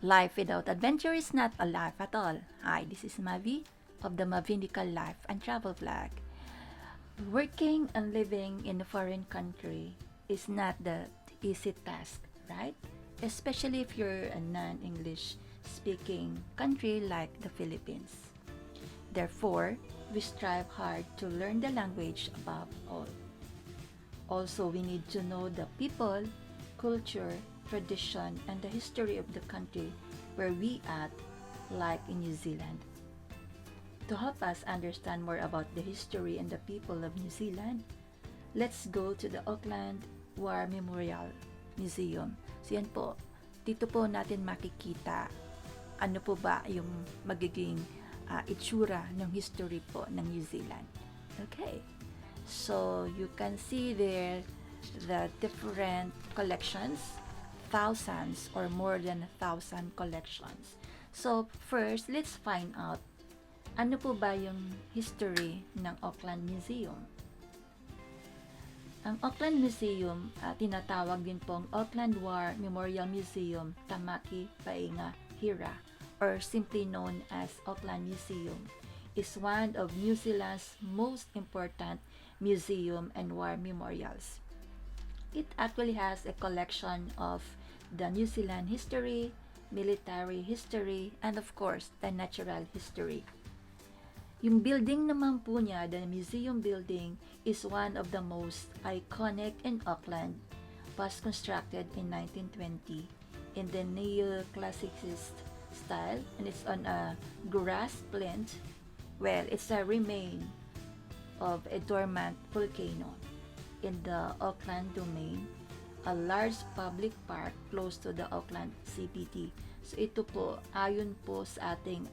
Life without adventure is not a life at all. Hi, this is Mavi of the Mavindical Life and Travel Vlog. Working and living in a foreign country is not the easy task, right? Especially if you're a non-English speaking country like the Philippines. Therefore, we strive hard to learn the language above all. Also, we need to know the people, culture, tradition, and the history of the country where we at, like in New Zealand. To help us understand more about the history and the people of New Zealand, let's go to the Auckland War Memorial Museum. So yan po, dito po natin makikita ano po ba yung magiging itsura ng history po ng New Zealand. Okay. So you can see there the different collections, thousands or more than 1,000 collections. So first, let's find out ano po ba yung history ng Auckland Museum. Ang Auckland Museum, tinatawag din pong Auckland War Memorial Museum Tamaki Painga Hira, or simply known as Auckland Museum, is one of New Zealand's most important museum and war memorials. It actually has a collection of the New Zealand history, military history, and of course, the natural history. Yung building naman po niya, the museum building, is one of the most iconic in Auckland, was constructed in 1920 in the neoclassicist style, and it's on a grass plinth. Well, it's a remain of a dormant volcano in the Auckland domain, a large public park close to the Auckland CBD. So ito po, ayon po sa ating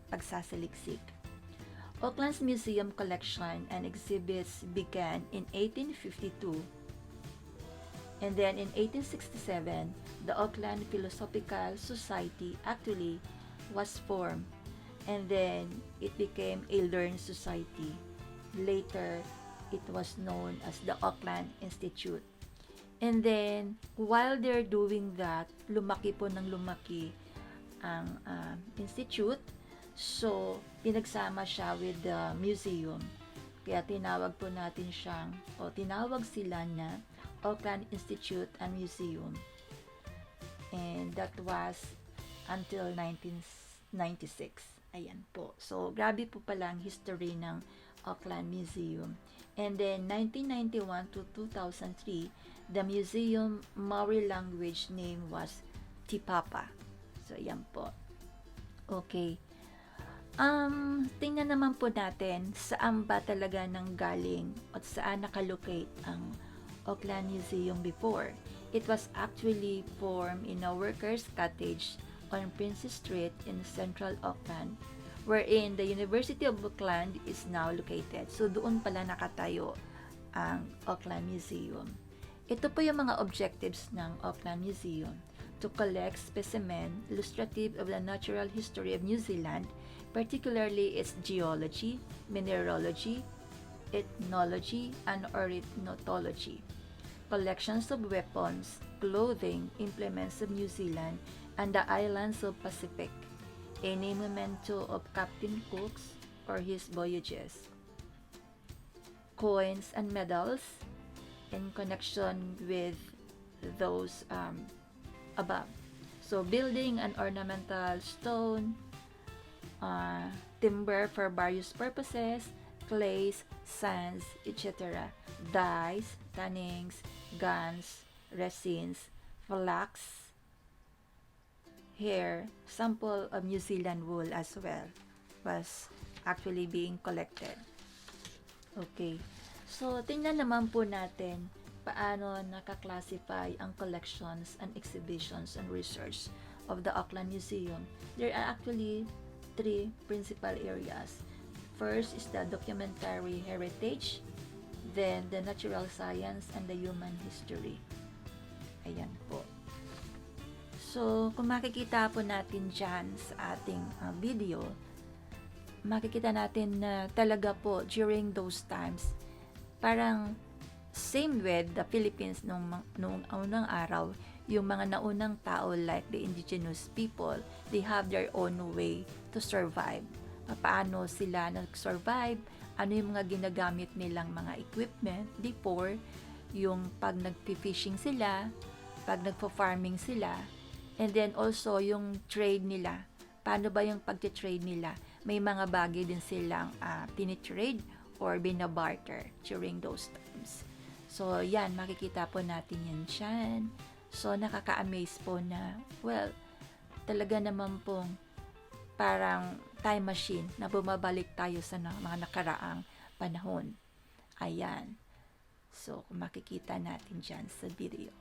pagsasaliksik. Auckland's museum collection and exhibits began in 1852, and then in 1867, the Auckland Philosophical Society actually was formed, and then it became a learned society. Later, it was known as the Auckland Institute. And then, while they're doing that, lumaki po ng lumaki ang institute. So, pinagsama siya with the museum. Kaya tinawag po natin siyang, o tinawag sila na Auckland Institute and Museum. And that was until 1996. Ayan po. So, grabe po pala ang history ng Auckland Museum. And then, 1991 to 2003, the museum Maori language name was Tipapa. So, ayan po. Okay. Tingnan naman po natin saan ba talaga nang galing at saan nakalocate ang Auckland Museum before. It was actually formed in a workers' cottage on Princess Street in central Auckland, wherein the University of Auckland is now located. So doon pala nakatayo ang Auckland Museum. Ito po yung mga objectives ng Auckland Museum: to collect specimen illustrative of the natural history of New Zealand, particularly its geology, mineralogy, ethnology, and ornithology. Collections of weapons, clothing, implements of New Zealand and the islands of Pacific. Any memento of Captain Cook's or his voyages. Coins and medals in connection with those above. So, building and ornamental stone, timber for various purposes, clays, sands, etc., dyes, tannings, guns, resins, flax, hair, sample of New Zealand wool as well was actually being collected. Okay. So, tingnan naman po natin paano nakaklasify ang collections and exhibitions and research of the Auckland Museum. There are actually three principal areas. First is the documentary heritage, then the natural science, and the human history. Ayan po. So, kung makikita po natin dyan sa ating video, makikita natin na talaga po during those times, parang same with the Philippines noong unang araw, yung mga naunang tao like the indigenous people, they have their own way to survive. Paano sila nag-survive, ano yung mga ginagamit nilang mga equipment before, yung pag nag-fishing sila, pag nagpo-farming sila, and then also yung trade nila. Paano ba yung pag-trade nila? May mga bagay din silang tinitrade or binabarter during those times. So, yan, makikita po natin yan dyan. So, nakaka-amaze po na, well, talaga naman pong parang time machine na bumabalik tayo sa mga nakaraang panahon. Ayan. So, makikita natin dyan sa video.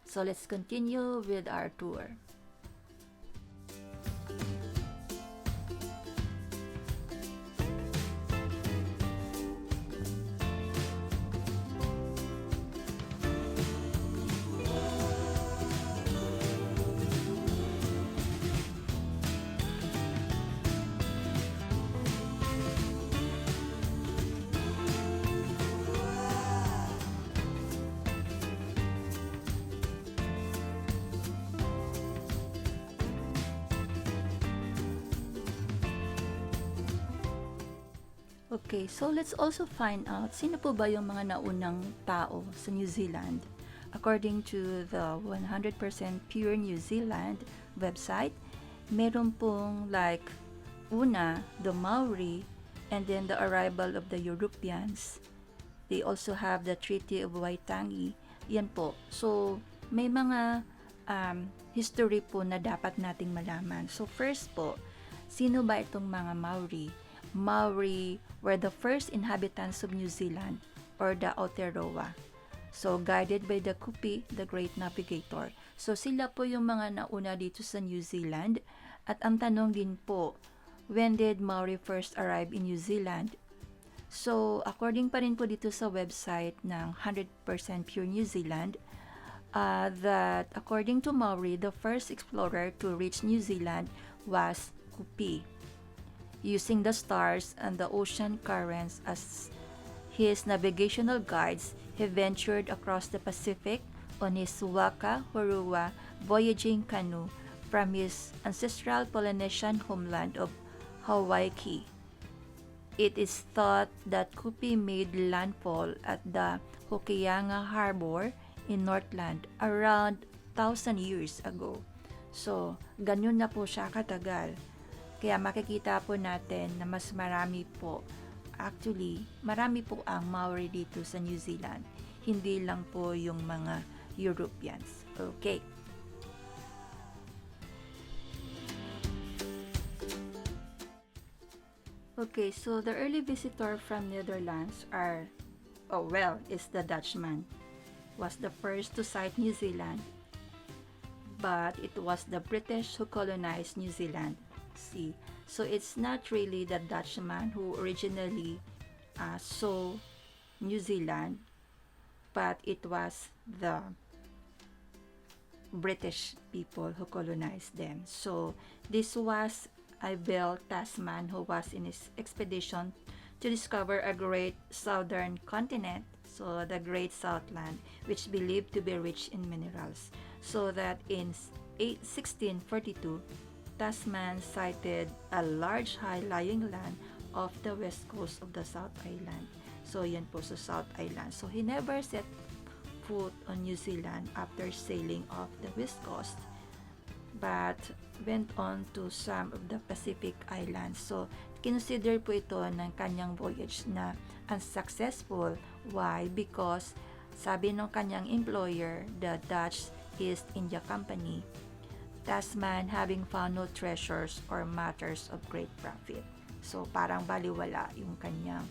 So, let's continue with our tour. Okay, so let's also find out sino po ba yung mga naunang tao sa New Zealand. According to the 100% Pure New Zealand website, meron pong like una, the Maori, and then the arrival of the Europeans. They also have the Treaty of Waitangi. Yan po. So, may mga history po na dapat nating malaman. So, first po, sino ba itong mga Maori? Maori were the first inhabitants of New Zealand or the Aotearoa. So, guided by the Kupi, the great navigator. So, sila po yung mga nauna dito sa New Zealand. At ang tanong din po, when did Maori first arrive in New Zealand? So, according pa rin po dito sa website ng 100% Pure New Zealand, that according to Maori, the first explorer to reach New Zealand was Kupi. Using the stars and the ocean currents as his navigational guides, he ventured across the Pacific on his Waka Horua voyaging canoe from his ancestral Polynesian homeland of Hawaii. It is thought that Kupi made landfall at the Hokianga Harbor in Northland around 1,000 years ago. So, ganyan na po siya katagal. Kaya makikita po natin na mas marami po, actually, marami po ang Maori dito sa New Zealand. Hindi lang po yung mga Europeans. Okay. Okay, so the early visitor from Netherlands is the Dutchman. Was the first to sight New Zealand. But it was the British who colonized New Zealand. See, so it's not really the Dutchman who originally saw New Zealand, but it was the British people who colonized them. So this was Abel Tasman, who was in his expedition to discover a great southern continent, so the Great Southland, which believed to be rich in minerals. So that in 1642, Tasman sighted a large high-lying land off the west coast of the South Island. So, yan po sa South Island. So, he never set foot on New Zealand after sailing off the west coast, but went on to some of the Pacific Islands. So, consider po ito ng kanyang voyage na unsuccessful. Why? Because, sabi ng kanyang employer, the Dutch East India Company, Tasman having found no treasures or matters of great profit. So, parang baliwala yung kanyang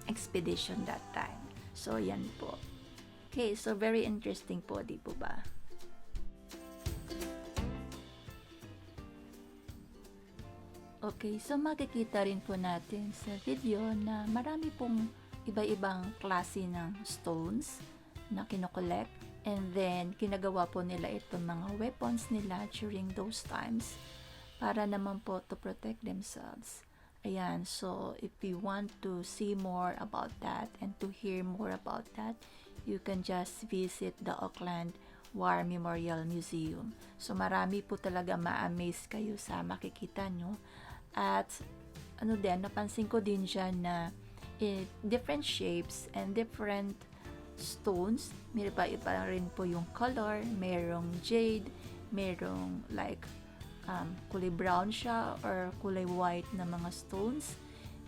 expedition that time. So, yan po. Okay, so very interesting po, di po ba? Okay, so makikita rin po natin sa video na marami pong iba-ibang klase ng stones na kinokollect. And then, kinagawa po nila itong mga weapons nila during those times para naman po to protect themselves. Ayan, so if you want to see more about that and to hear more about that, you can just visit the Auckland War Memorial Museum. So marami po talaga ma-amaze kayo sa makikita nyo. At ano din, napansin ko din dyan na different shapes and different stones. May iba-iba rin po yung color. Merong jade, merong like kulay brown siya or kulay white na mga stones.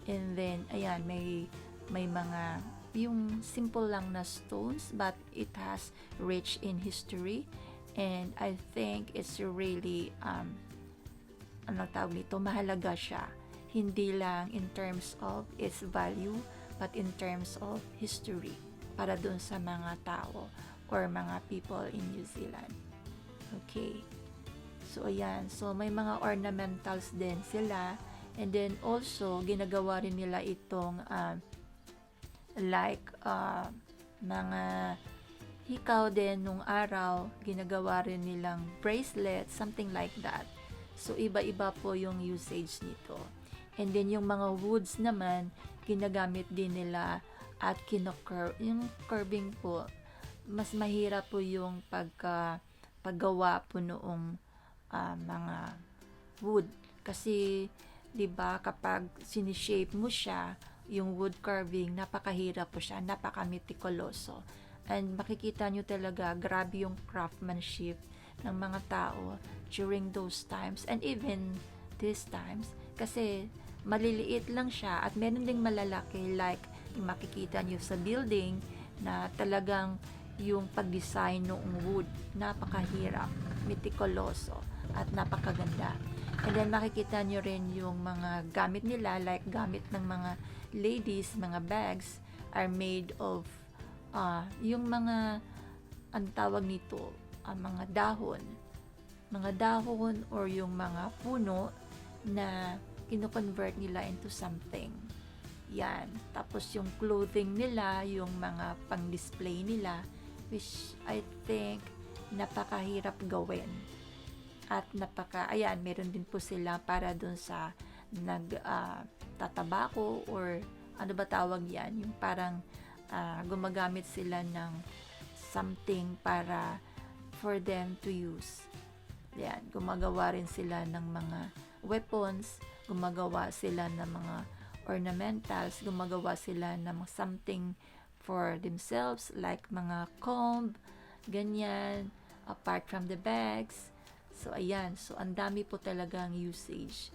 And then, ayan, may mga yung simple lang na stones but it has rich in history. And I think it's really ano tawag nito, mahalaga siya. Hindi lang in terms of its value but in terms of history para dun sa mga tao or mga people in New Zealand. Okay. So, ayan. So, may mga ornamentals din sila. And then, also, ginagawa rin nila itong mga hikaw din nung araw. Ginagawa rin nilang bracelet, something like that. So, iba-iba po yung usage nito. And then, yung mga woods naman, ginagamit din nila at yung curving po, mas mahirap po yung paggawa po noong mga wood kasi 'di ba kapag sinishape mo siya yung wood carving, napakahirap po siya, napaka-meticuloso, and makikita nyo talaga grabe yung craftsmanship ng mga tao during those times and even these times kasi maliliit lang siya at meron ding malalaki like yung makikita nyo sa building na talagang yung pag-design noong wood napakahirap, meticuloso at napakaganda. And then makikita nyo rin yung mga gamit nila, like gamit ng mga ladies, mga bags are made of yung mga ang tawag nito, mga dahon or yung mga puno na kino-convert nila into something. Yan. Tapos yung clothing nila, yung mga pang-display nila, which I think napakahirap gawin. At ayan, meron din po sila para dun sa tatabako or ano ba tawag yan, yung parang gumagamit sila ng something para for them to use. Yan, gumagawa rin sila ng mga weapons, gumagawa sila ng mga ornamentals, gumagawa sila ng something for themselves like mga comb, ganyan, apart from the bags. So, ayan. So, ang dami po talagang usage.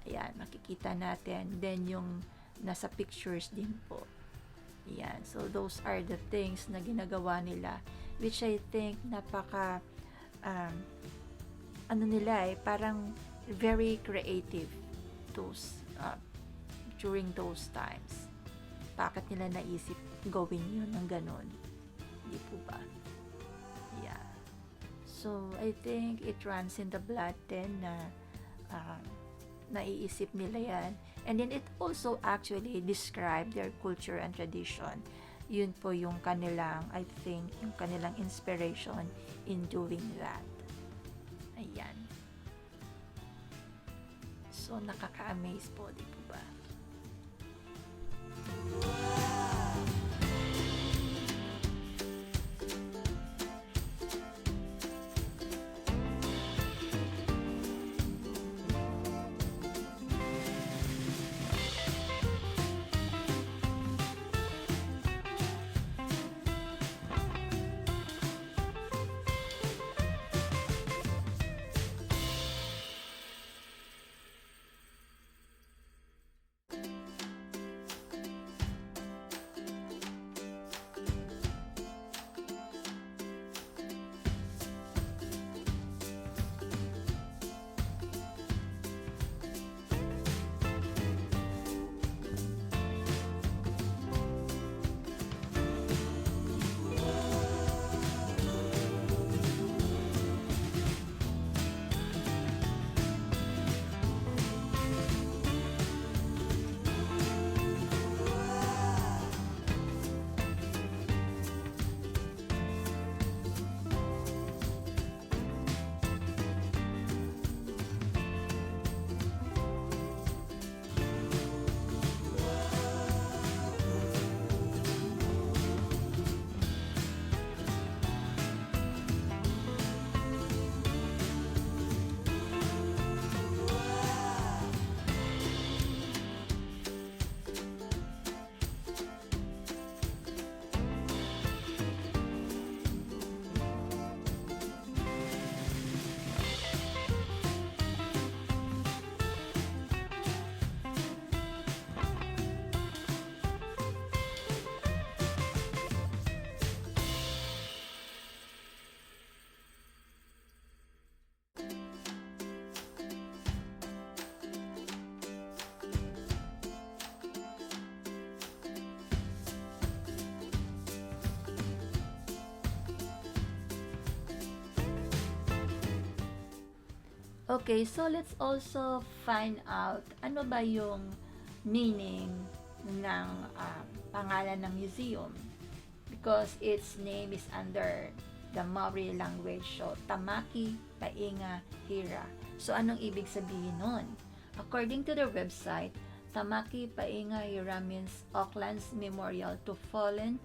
Ayan, makikita natin. Then, yung nasa pictures din po. Ayan. So, those are the things na ginagawa nila. Which I think napaka, parang very creative during those times. Bakit nila naisip gawin yun ng ganun? Hindi po ba? Yeah. So, I think it runs in the blood then na naiisip nila yan. And then it also actually describe their culture and tradition. Yun po yung kanilang, I think, yung kanilang inspiration in doing that. Ayan. So, nakaka-amaze po, di po ba? Okay, so let's also find out ano ba yung meaning ng pangalan ng museum, because its name is under the Maori language. So, Tamaki Painga Hira. So, anong ibig sabihin nun? According to the website, Tamaki Painga Hira means Auckland's memorial to fallen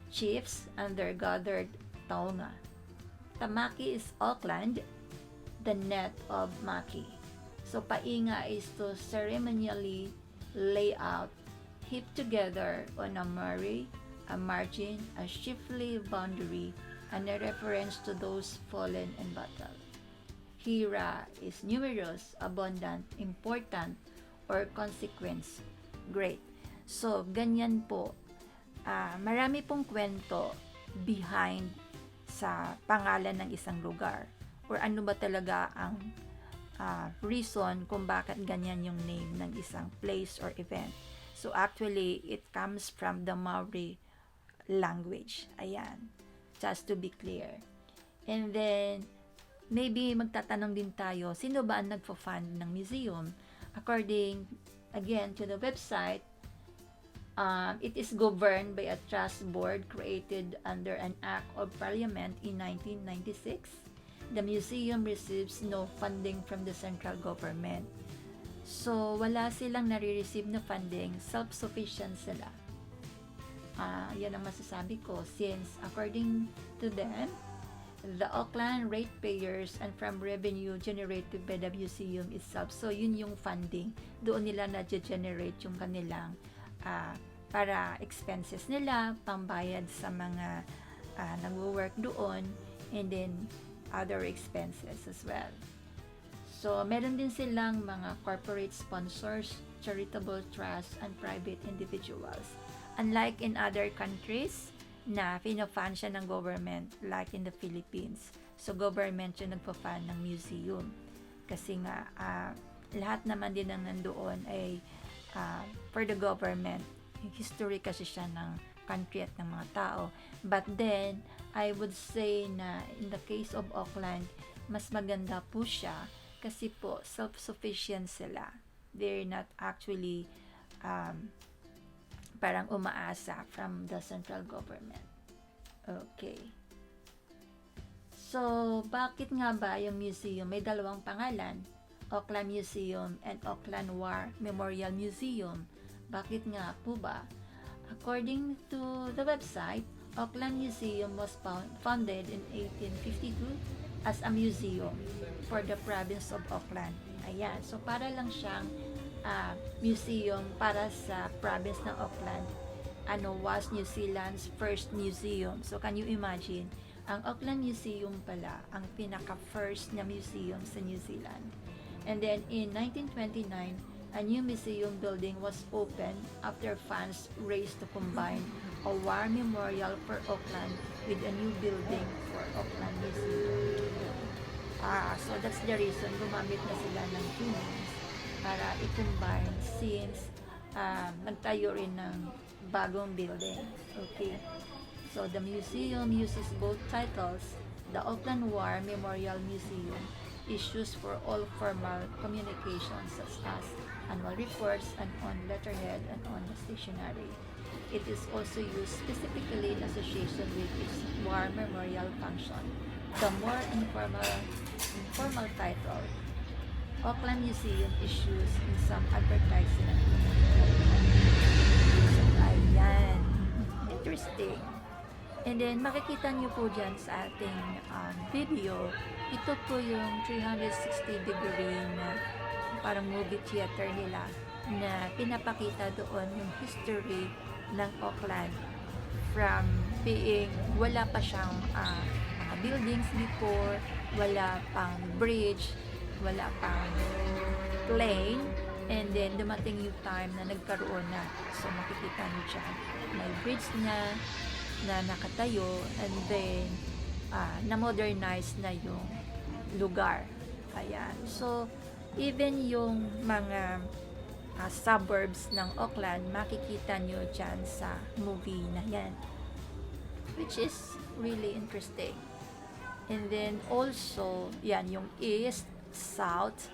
chiefs and their gathered taonga. Tamaki is Auckland, the net of Maki. So, Painga is to ceremonially lay out, heap together on a mari, a margin, a shifty boundary, and a reference to those fallen in battle. Hira is numerous, abundant, important, or consequence, great. So, ganyan po. Marami pong kwento behind sa pangalan ng isang lugar, or ano ba talaga ang reason kung bakit ganyan yung name ng isang place or event. So, actually, it comes from the Maori language. Ayan. Just to be clear. And then, maybe magtatanong din tayo, sino ba ang nagpo-fund ng museum? According, again, to the website, it is governed by a trust board created under an Act of Parliament in 1996. The museum receives no funding from the central government. So, wala silang nare-receive na funding, self-sufficient sila. Yan ang masasabi ko, since according to them, the Auckland ratepayers and from revenue generated by the museum itself. So, yun yung funding. Doon nila na-generate yung kanilang para expenses nila, pambayad sa mga nag-work doon, and then other expenses as well. So, meron din silang mga corporate sponsors, charitable trusts, and private individuals. Unlike in other countries na fina-fund siya ng government, like in the Philippines. So, government yung nagpa-fund ng museum. Kasi nga, lahat naman din ng nandoon ay for the government. History kasi siya ng country at ng mga tao. But then, I would say na in the case of Auckland, mas maganda po siya kasi po self-sufficient sila. They're not actually parang umaasa from the central government. Okay. So, bakit nga ba yung museum may dalawang pangalan? Auckland Museum and Auckland War Memorial Museum. Bakit nga po ba? According to the website, Auckland Museum was founded in 1852 as a museum for the province of Auckland. Ayan. So, para lang siyang museum para sa province ng Auckland. Was New Zealand's first museum. So, can you imagine? Ang Auckland Museum pala, ang pinaka-first na museum sa New Zealand. And then, in 1929, a new museum building was opened after funds raised to combine a war memorial for Auckland with a new building for Auckland Museum. So that's the reason gumamit na sila ng two names para i-combine since nagtayo rin ng bagong building. Okay. So the museum uses both titles. The Auckland War Memorial Museum is used for all formal communications such as annual reports and on letterhead and on the stationery. It is also used specifically in association with its war memorial function. The more informal title, Auckland Museum, is used in some advertising and so, ayan. Interesting. And then, makikita nyo po dyan sa ating video, ito po yung 360-degree na parang movie theater nila na pinapakita doon yung history ng Auckland from being, wala pa siyang mga buildings before, wala pang bridge, wala pang plane, and then dumating yung time na nagkaroon na. So makikita nyo dyan, may bridge na nakatayo, and then na-modernize na yung lugar. Ayan. So, even yung mga suburbs ng Auckland, makikita nyo dyan sa movie na yan. Which is really interesting. And then also, yan, yung east, south,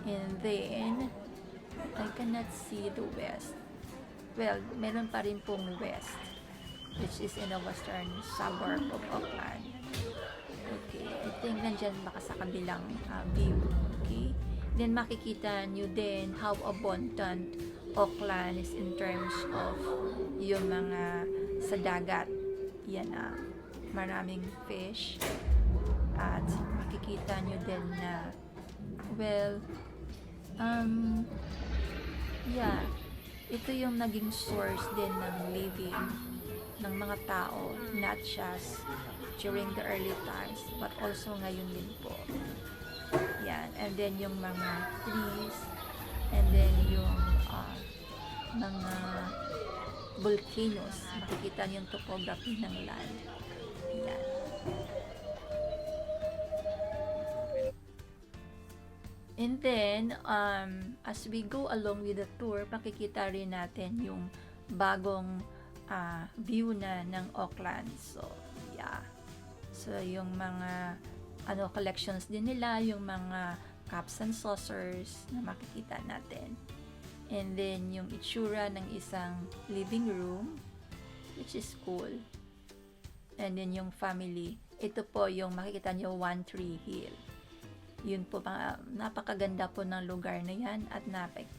and then I cannot see the west. Well, meron pa rin pong west, which is in the western suburb of Auckland. Okay, I think nandyan baka sa kabilang view. Okay, then makikita nyo din how abundant Auckland is in terms of yung mga sa dagat. Yan maraming fish, at makikita nyo din na well, yeah, ito yung naging source din ng living ng mga tao, not just during the early times but also ngayon din po. Yan, and then yung mga trees, and then yung mga volcanoes, makikita niyo yung topography ng land. Yan. And then, as we go along with the tour, makikita rin natin yung bagong view na ng Auckland. So, yeah. So, yung mga collections din nila, yung mga cups and saucers na makikita natin. And then, yung itsura ng isang living room, which is cool. And then, yung family. Ito po yung makikita nyo, One Tree Hill. Yun po, napakaganda po ng lugar na yan, at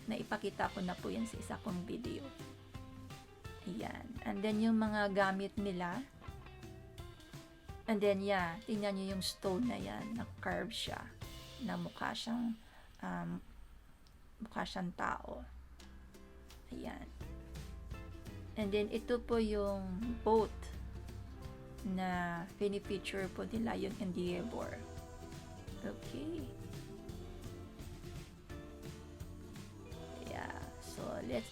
naipakita ko na po yan sa isa kong video. Ayan. And then yung mga gamit nila, and then yeah, tingnan nyo yung stone na yan, na-carve siya, na mukha siyang tao. Ayan. And then ito po yung boat na pinipicture po nila, yung Endeavour. Okay. Yeah, so let's